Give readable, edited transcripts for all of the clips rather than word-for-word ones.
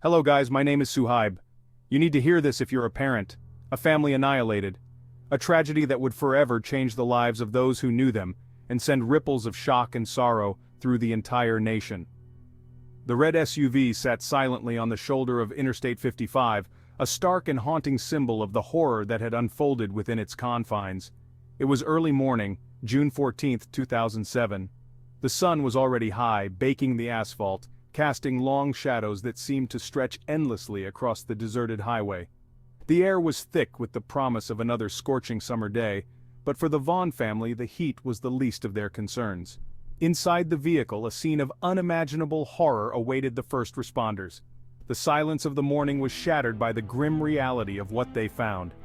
Hello guys, my name is Saheeb. You need to hear this if you're a parent. A family annihilated. A tragedy that would forever change the lives of those who knew them, and send ripples of shock and sorrow through the entire nation. The red SUV sat silently on the shoulder of Interstate 55, a stark and haunting symbol of the horror that had unfolded within its confines. It was early morning, June 14, 2007. The sun was already high, baking the asphalt, casting long shadows that seemed to stretch endlessly across the deserted highway. The air was thick with the promise of another scorching summer day, but for the Vaughn family the heat was the least of their concerns. Inside the vehicle a scene of unimaginable horror awaited the first responders. The silence of the morning was shattered by the grim reality of what they found.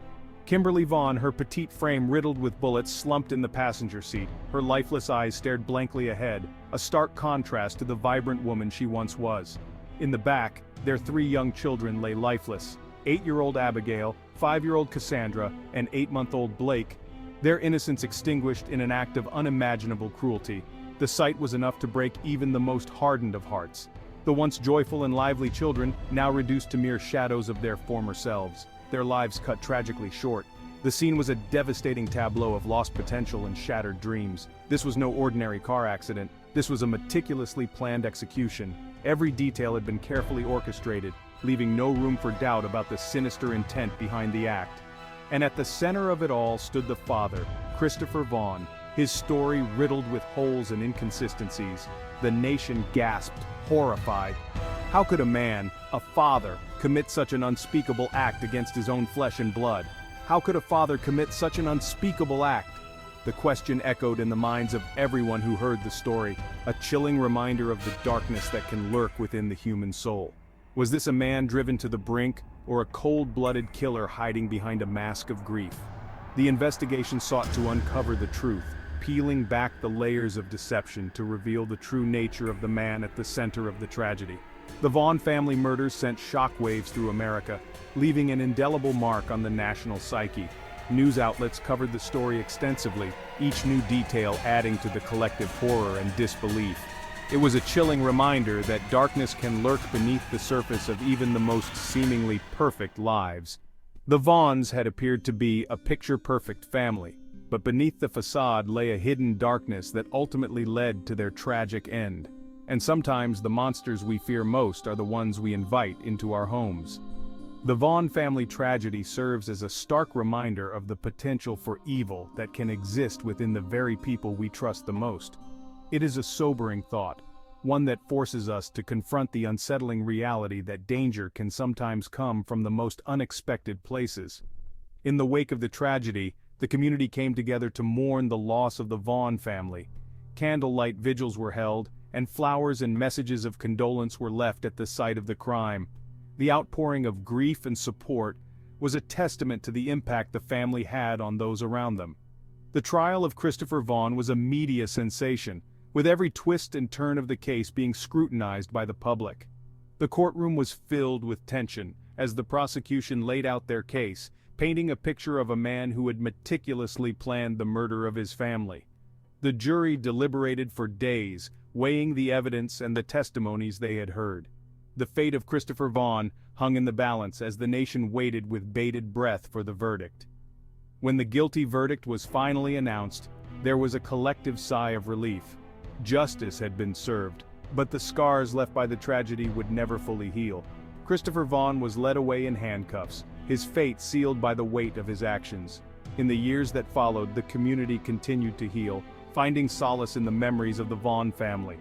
Kimberly Vaughn, her petite frame riddled with bullets, slumped in the passenger seat. Her lifeless eyes stared blankly ahead, a stark contrast to the vibrant woman she once was. In the back, their three young children lay lifeless: 8-year-old Abigail, 5-year-old Cassandra, and 8-month-old Blake, their innocence extinguished in an act of unimaginable cruelty. The sight was enough to break even the most hardened of hearts. The once joyful and lively children, now reduced to mere shadows of their former selves, their lives cut tragically short. The scene was a devastating tableau of lost potential and shattered dreams. This was no ordinary car accident. This was a meticulously planned execution. Every detail had been carefully orchestrated, leaving no room for doubt about the sinister intent behind the act. And at the center of it all stood the father, Christopher Vaughn, his story riddled with holes and inconsistencies. The nation gasped, horrified. How could a man, a father, commit such an unspeakable act against his own flesh and blood? How could a father commit such an unspeakable act? The question echoed in the minds of everyone who heard the story, a chilling reminder of the darkness that can lurk within the human soul. Was this a man driven to the brink, or a cold-blooded killer hiding behind a mask of grief? The investigation sought to uncover the truth, peeling back the layers of deception to reveal the true nature of the man at the center of the tragedy. The Vaughn family murders sent shockwaves through America, leaving an indelible mark on the national psyche. News outlets covered the story extensively, each new detail adding to the collective horror and disbelief. It was a chilling reminder that darkness can lurk beneath the surface of even the most seemingly perfect lives. The Vaughns had appeared to be a picture-perfect family, but beneath the facade lay a hidden darkness that ultimately led to their tragic end. And sometimes the monsters we fear most are the ones we invite into our homes. The Vaughn family tragedy serves as a stark reminder of the potential for evil that can exist within the very people we trust the most. It is a sobering thought, one that forces us to confront the unsettling reality that danger can sometimes come from the most unexpected places. In the wake of the tragedy, the community came together to mourn the loss of the Vaughn family. Candlelight vigils were held, and flowers and messages of condolence were left at the site of the crime. The outpouring of grief and support was a testament to the impact the family had on those around them. The trial of Christopher Vaughn was a media sensation, with every twist and turn of the case being scrutinized by the public. The courtroom was filled with tension as the prosecution laid out their case, painting a picture of a man who had meticulously planned the murder of his family. The jury deliberated for days, weighing the evidence and the testimonies they had heard. The fate of Christopher Vaughn hung in the balance as the nation waited with bated breath for the verdict. When the guilty verdict was finally announced, there was a collective sigh of relief. Justice had been served, but the scars left by the tragedy would never fully heal. Christopher Vaughn was led away in handcuffs, his fate sealed by the weight of his actions. In the years that followed, the community continued to heal, finding solace in the memories of the Vaughn family.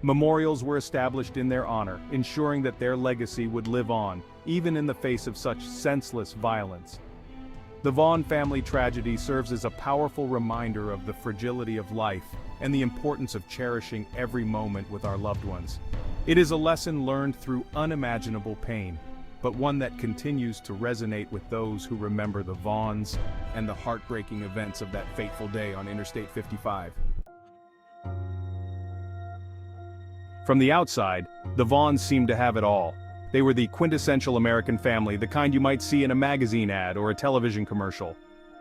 Memorials were established in their honor, ensuring that their legacy would live on, even in the face of such senseless violence. The Vaughn family tragedy serves as a powerful reminder of the fragility of life and the importance of cherishing every moment with our loved ones. It is a lesson learned through unimaginable pain, but one that continues to resonate with those who remember the Vaughns and the heartbreaking events of that fateful day on Interstate 55. From the outside, the Vaughns seemed to have it all. They were the quintessential American family, the kind you might see in a magazine ad or a television commercial.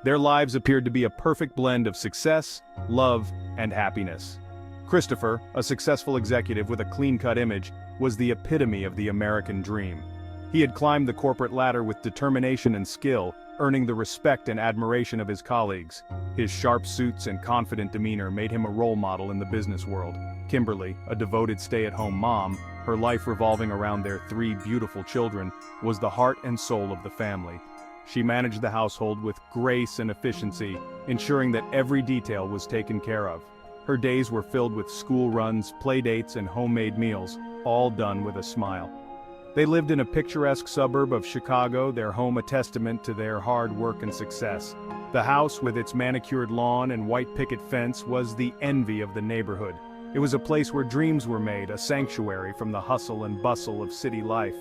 Their lives appeared to be a perfect blend of success, love, and happiness. Christopher, a successful executive with a clean-cut image, was the epitome of the American dream. He had climbed the corporate ladder with determination and skill, earning the respect and admiration of his colleagues. His sharp suits and confident demeanor made him a role model in the business world. Kimberly, a devoted stay-at-home mom, her life revolving around their 3 beautiful children, was the heart and soul of the family. She managed the household with grace and efficiency, ensuring that every detail was taken care of. Her days were filled with school runs, play dates, and homemade meals, all done with a smile. They lived in a picturesque suburb of Chicago, their home a testament to their hard work and success. The house, with its manicured lawn and white picket fence, was the envy of the neighborhood. It was a place where dreams were made, a sanctuary from the hustle and bustle of city life.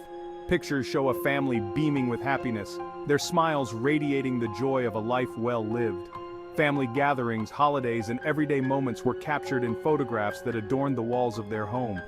Pictures show a family beaming with happiness, their smiles radiating the joy of a life well lived. Family gatherings, holidays, and everyday moments were captured in photographs that adorned the walls of their home.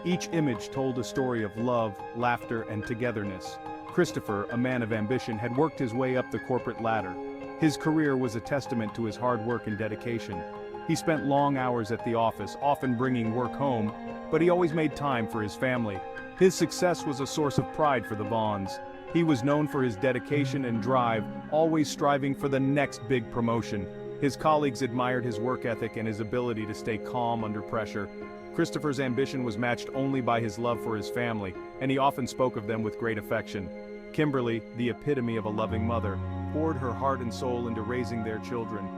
Each image told a story of love, laughter, and togetherness. Christopher, a man of ambition, had worked his way up the corporate ladder. His career was a testament to his hard work and dedication. He spent long hours at the office, often bringing work home, but he always made time for his family. His success was a source of pride for the Vaughns. He was known for his dedication and drive, always striving for the next big promotion. His colleagues admired his work ethic and his ability to stay calm under pressure. Christopher's ambition was matched only by his love for his family, and he often spoke of them with great affection. Kimberly, the epitome of a loving mother, poured her heart and soul into raising their children.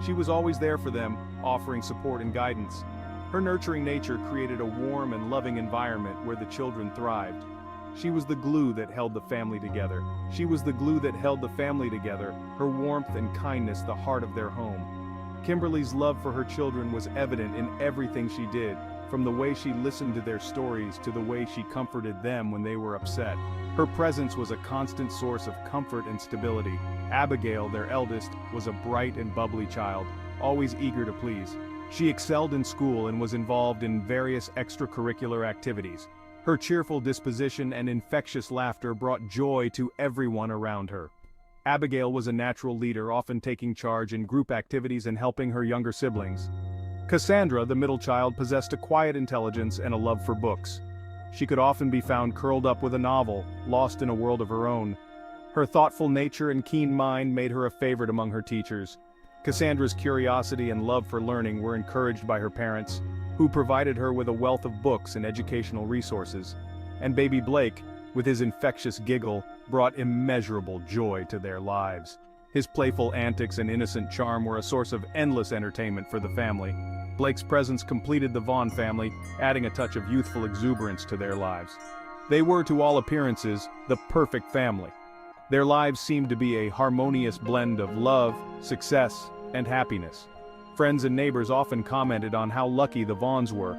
She was always there for them, offering support and guidance. Her nurturing nature created a warm and loving environment where the children thrived. She was the glue that held the family together. Her warmth and kindness the heart of their home. Kimberly's love for her children was evident in everything she did, from the way she listened to their stories to the way she comforted them when they were upset. Her presence was a constant source of comfort and stability. Abigail, their eldest, was a bright and bubbly child, always eager to please. She excelled in school and was involved in various extracurricular activities. Her cheerful disposition and infectious laughter brought joy to everyone around her. Abigail was a natural leader, often taking charge in group activities and helping her younger siblings. Cassandra, the middle child, possessed a quiet intelligence and a love for books. She could often be found curled up with a novel, lost in a world of her own. Her thoughtful nature and keen mind made her a favorite among her teachers. Cassandra's curiosity and love for learning were encouraged by her parents, who provided her with a wealth of books and educational resources. And baby Blake, with his infectious giggle, brought immeasurable joy to their lives. His playful antics and innocent charm were a source of endless entertainment for the family. Blake's presence completed the Vaughn family, adding a touch of youthful exuberance to their lives. They were, to all appearances, the perfect family. Their lives seemed to be a harmonious blend of love, success, and happiness. Friends and neighbors often commented on how lucky the Vaughns were,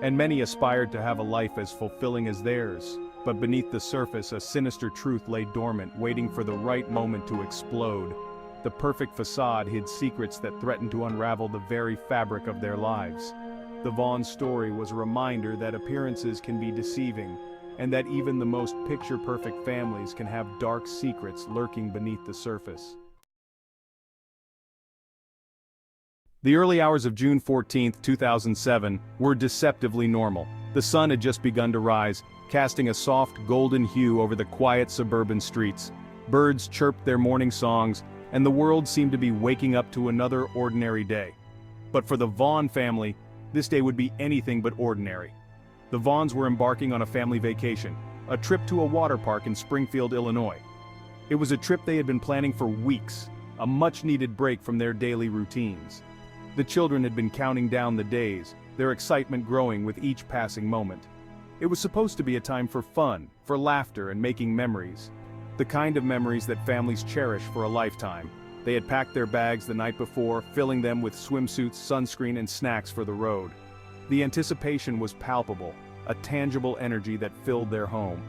and many aspired to have a life as fulfilling as theirs. But beneath the surface, a sinister truth lay dormant, waiting for the right moment to explode. The perfect facade hid secrets that threatened to unravel the very fabric of their lives. The Vaughn story was a reminder that appearances can be deceiving, and that even the most picture-perfect families can have dark secrets lurking beneath the surface. The early hours of June 14, 2007, were deceptively normal. The sun had just begun to rise, casting a soft golden hue over the quiet suburban streets. Birds chirped their morning songs, and the world seemed to be waking up to another ordinary day. But for the Vaughn family, this day would be anything but ordinary. The Vaughns were embarking on a family vacation, a trip to a water park in Springfield, Illinois. It was a trip they had been planning for weeks, a much-needed break from their daily routines. The children had been counting down the days, their excitement growing with each passing moment. It was supposed to be a time for fun, for laughter and making memories. The kind of memories that families cherish for a lifetime. They had packed their bags the night before, filling them with swimsuits, sunscreen, and snacks for the road. The anticipation was palpable, a tangible energy that filled their home.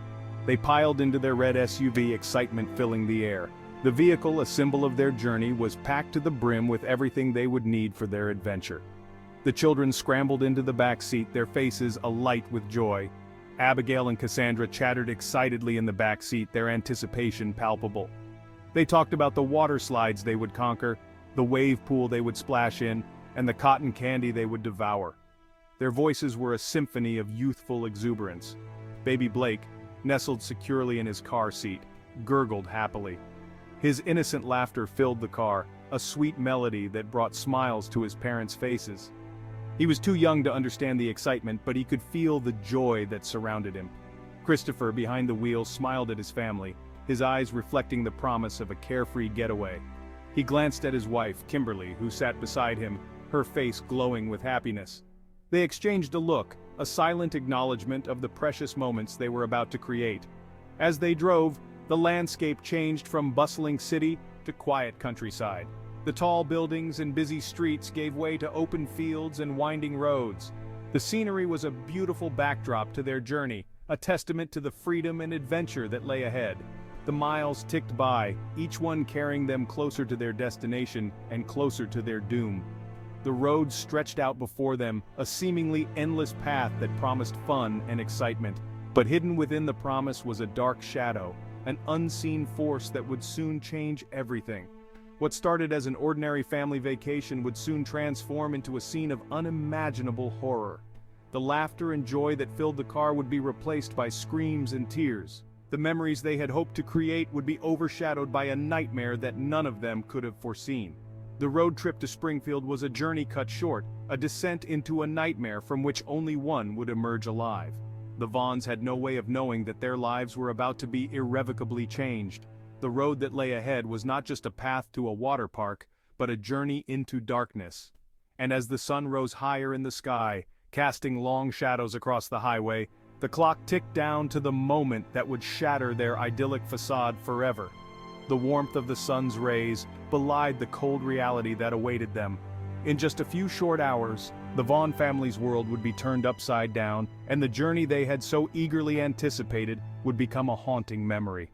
They piled into their red SUV, excitement filling the air. The vehicle, a symbol of their journey, was packed to the brim with everything they would need for their adventure. The children scrambled into the back seat, their faces alight with joy. Abigail and Cassandra chattered excitedly in the back seat, their anticipation palpable. They talked about the water slides they would conquer, the wave pool they would splash in, and the cotton candy they would devour. Their voices were a symphony of youthful exuberance. Baby Blake, nestled securely in his car seat, gurgled happily. His innocent laughter filled the car, a sweet melody that brought smiles to his parents' faces. He was too young to understand the excitement, but he could feel the joy that surrounded him. Christopher, behind the wheel, smiled at his family, his eyes reflecting the promise of a carefree getaway. He glanced at his wife, Kimberly, who sat beside him, her face glowing with happiness. They exchanged a look, a silent acknowledgement of the precious moments they were about to create. As they drove, the landscape changed from bustling city to quiet countryside. The tall buildings and busy streets gave way to open fields and winding roads. The scenery was a beautiful backdrop to their journey, a testament to the freedom and adventure that lay ahead. The miles ticked by, each one carrying them closer to their destination and closer to their doom. The road stretched out before them, a seemingly endless path that promised fun and excitement. But hidden within the promise was a dark shadow, an unseen force that would soon change everything. What started as an ordinary family vacation would soon transform into a scene of unimaginable horror. The laughter and joy that filled the car would be replaced by screams and tears. The memories they had hoped to create would be overshadowed by a nightmare that none of them could have foreseen. The road trip to Springfield was a journey cut short, a descent into a nightmare from which only one would emerge alive. The Vaughns had no way of knowing that their lives were about to be irrevocably changed. The road that lay ahead was not just a path to a water park, but a journey into darkness. And as the sun rose higher in the sky, casting long shadows across the highway, the clock ticked down to the moment that would shatter their idyllic facade forever. The warmth of the sun's rays belied the cold reality that awaited them. In just a few short hours, the Vaughn family's world would be turned upside down, and the journey they had so eagerly anticipated would become a haunting memory.